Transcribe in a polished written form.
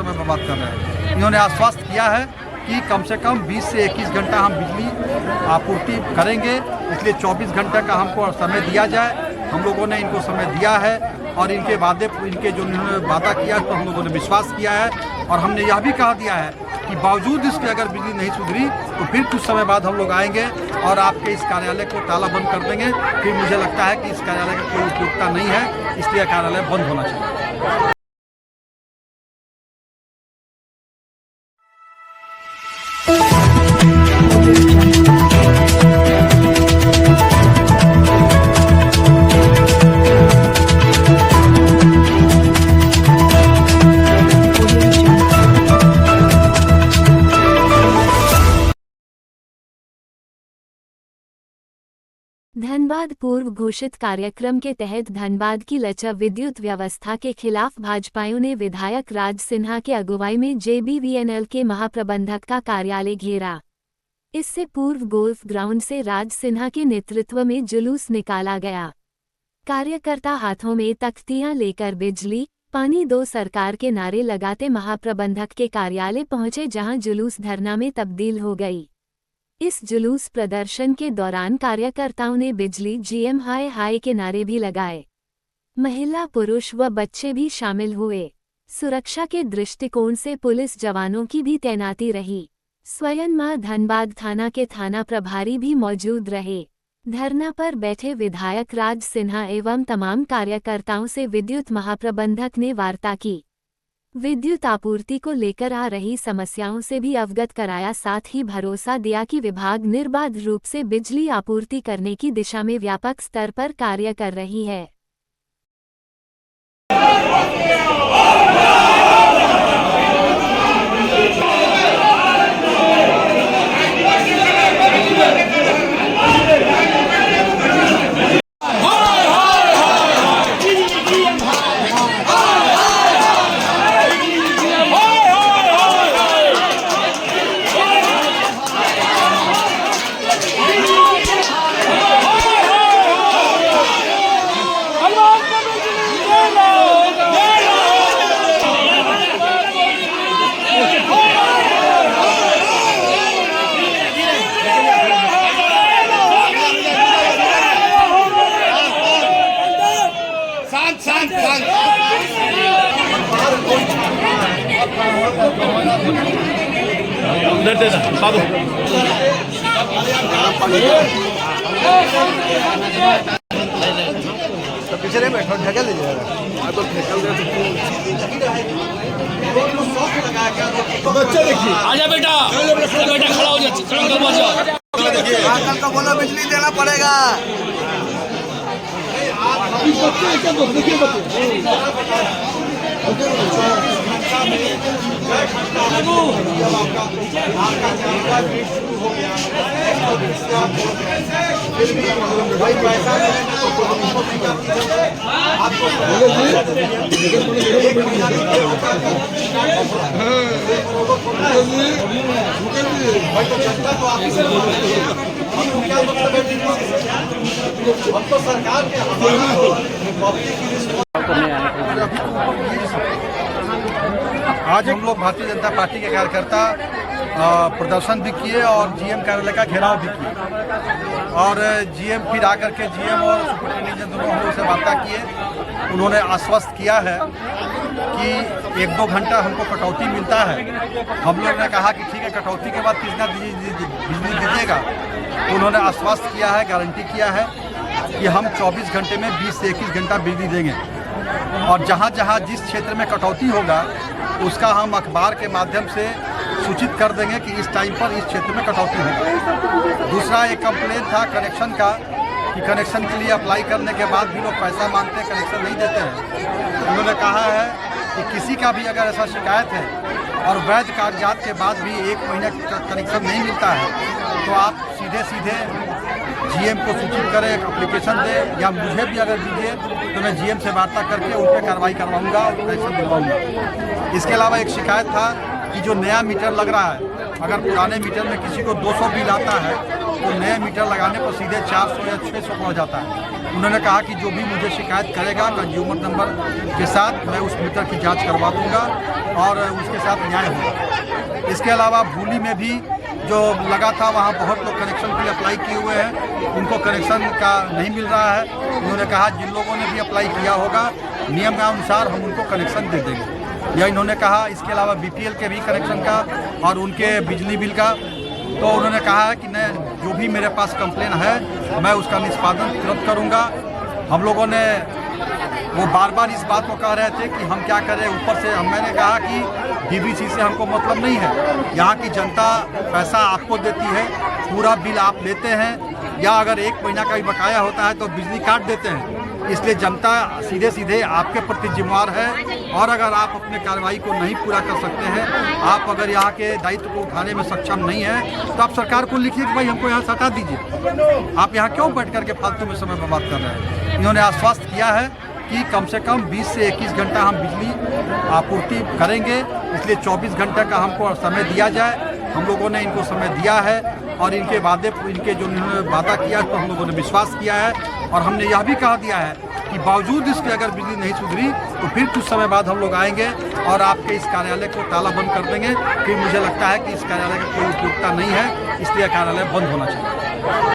समय बर्बाद कर रहे हैं। इन्होंने आश्वस्त किया है कि कम से कम 20 से 21 घंटा हम बिजली आपूर्ति करेंगे, इसलिए 24 घंटे का हमको समय दिया जाए। हम लोगों ने इनको समय दिया है और इनके जो इन्होंने वादा किया तो हम लोगों ने विश्वास किया है। और हमने यह भी कहा दिया है कि बावजूद इसके अगर बिजली नहीं सुधरी तो फिर कुछ समय बाद हम लोग आएंगे और आपके इस कार्यालय को ताला बंद कर देंगे। फिर मुझे लगता है कि इस कार्यालय का कोई उपयोगिता नहीं है, इसलिए कार्यालय बंद होना चाहिए। धनबाद पूर्व घोषित कार्यक्रम के तहत धनबाद की लचर विद्युत व्यवस्था के खिलाफ भाजपाइयों ने विधायक राज सिन्हा के अगुवाई में JBVNL के महाप्रबंधक का कार्यालय घेरा। इससे पूर्व गोल्फ ग्राउंड से राज सिन्हा के नेतृत्व में जुलूस निकाला गया। कार्यकर्ता हाथों में तख्तियां लेकर बिजली पानी दो सरकार के नारे लगाते महाप्रबंधक के कार्यालय पहुंचे, जहां जुलूस धरना में तब्दील हो गई। इस जुलूस प्रदर्शन के दौरान कार्यकर्ताओं ने बिजली GM हाय हाय के नारे भी लगाए। महिला पुरुष व बच्चे भी शामिल हुए। सुरक्षा के दृष्टिकोण से पुलिस जवानों की भी तैनाती रही। स्वयं मां धनबाद थाना के थाना प्रभारी भी मौजूद रहे। धरना पर बैठे विधायक राज सिन्हा एवं तमाम कार्यकर्ताओं से विद्युत महाप्रबंधक ने वार्ता की। विद्युत आपूर्ति को लेकर आ रही समस्याओं से भी अवगत कराया, साथ ही भरोसा दिया कि विभाग निर्बाध रूप से बिजली आपूर्ति करने की दिशा में व्यापक स्तर पर कार्य कर रही है। पिछले बैठो ढका ले जाएगा बच्चा देखिए आजा बेटा बेटा खड़ा हो जाए कल का बोला बिजली देना पड़ेगा। सरकार के आज हम लोग भारतीय जनता पार्टी के कार्यकर्ता प्रदर्शन भी किए और GM कार्यालय का घेराव भी किए और GM फिर आकर के GM और सुपरिटेंडेंट दोनों हम लोग से वार्ता किए। उन्होंने आश्वस्त किया है कि 1-2 घंटा हमको कटौती मिलता है। हम लोग ने कहा कि ठीक है, कटौती के बाद कितना बिजली दीजिएगा, तो उन्होंने आश्वस्त किया है, गारंटी किया है कि हम 24 घंटे में 20 से 21 घंटा बिजली देंगे और जहाँ जहाँ जिस क्षेत्र में कटौती होगा उसका हम अखबार के माध्यम से सूचित कर देंगे कि इस टाइम पर इस क्षेत्र में कटौती होगी। दूसरा एक कंप्लेंट था कनेक्शन का कि कनेक्शन के लिए अप्लाई करने के बाद भी लोग पैसा मांगते हैं, कनेक्शन नहीं देते हैं। उन्होंने कहा है कि किसी का भी अगर ऐसा शिकायत है और वैध कागजात के बाद भी 1 महीने का कनेक्शन नहीं मिलता है तो आप सीधे GM को सूचित करें, एक एप्लीकेशन दें या मुझे भी अगर दीजिए तो मैं GM से वार्ता करके उन पर कार्रवाई करवाऊँगा और कनेक्शन दिलवाऊँगा। इसके अलावा एक शिकायत था कि जो नया मीटर लग रहा है, अगर पुराने मीटर में किसी को 200 बिल आता है तो नए मीटर लगाने पर सीधे 400 या 600 पहुँच जाता है। उन्होंने कहा कि जो भी मुझे शिकायत करेगा कंज्यूमर नंबर के साथ मैं उस मीटर की जांच करवा दूंगा और उसके साथ न्याय होगा। इसके अलावा भूली में भी जो लगा था वहाँ बहुत लोग कनेक्शन के लिए अप्लाई किए हुए हैं, उनको कनेक्शन का नहीं मिल रहा है। उन्होंने कहा जिन लोगों ने भी अप्लाई किया होगा नियम के अनुसार हम उनको कनेक्शन दे देंगे, यह इन्होंने कहा। इसके अलावा BPL के भी कनेक्शन का और उनके बिजली बिल का, तो उन्होंने कहा है कि मैं जो भी मेरे पास कंप्लेन है मैं उसका निष्पादन तुरंत करूँगा। हम लोगों ने वो बार बार इस बात को कह रहे थे कि हम क्या करें ऊपर से, मैंने कहा कि DVC से हमको मतलब नहीं है, यहाँ की जनता पैसा आपको देती है, पूरा बिल आप लेते हैं, या अगर 1 महीना का भी बकाया होता है तो बिजली काट देते हैं। इसलिए जनता सीधे सीधे आपके प्रति जिम्मेवार है, और अगर आप अपने कार्रवाई को नहीं पूरा कर सकते हैं, आप अगर यहाँ के दायित्व को उठाने में सक्षम नहीं है, तो आप सरकार को लिखिए कि भाई हमको यहाँ से हटा दीजिए, आप यहाँ क्यों बैठ करके फालतू में समय बर्बाद कर रहे हैं। इन्होंने आश्वस्त किया है कि कम से कम 20 से 21 घंटा हम बिजली आपूर्ति करेंगे, इसलिए 24 घंटे का हमको समय दिया जाए। हम लोगों ने इनको समय दिया है और इनके वादे, इनके जो इन्होंने वादा किया है तो हम लोगों ने विश्वास किया है, और हमने यह भी कह दिया है कि बावजूद इसके अगर बिजली नहीं सुधरी तो फिर कुछ समय बाद हम लोग आएंगे और आपके इस कार्यालय को ताला बंद कर देंगे, कि मुझे लगता है कि इस कार्यालय का कोई उपयोगिता नहीं है, इसलिए कार्यालय बंद होना चाहिए।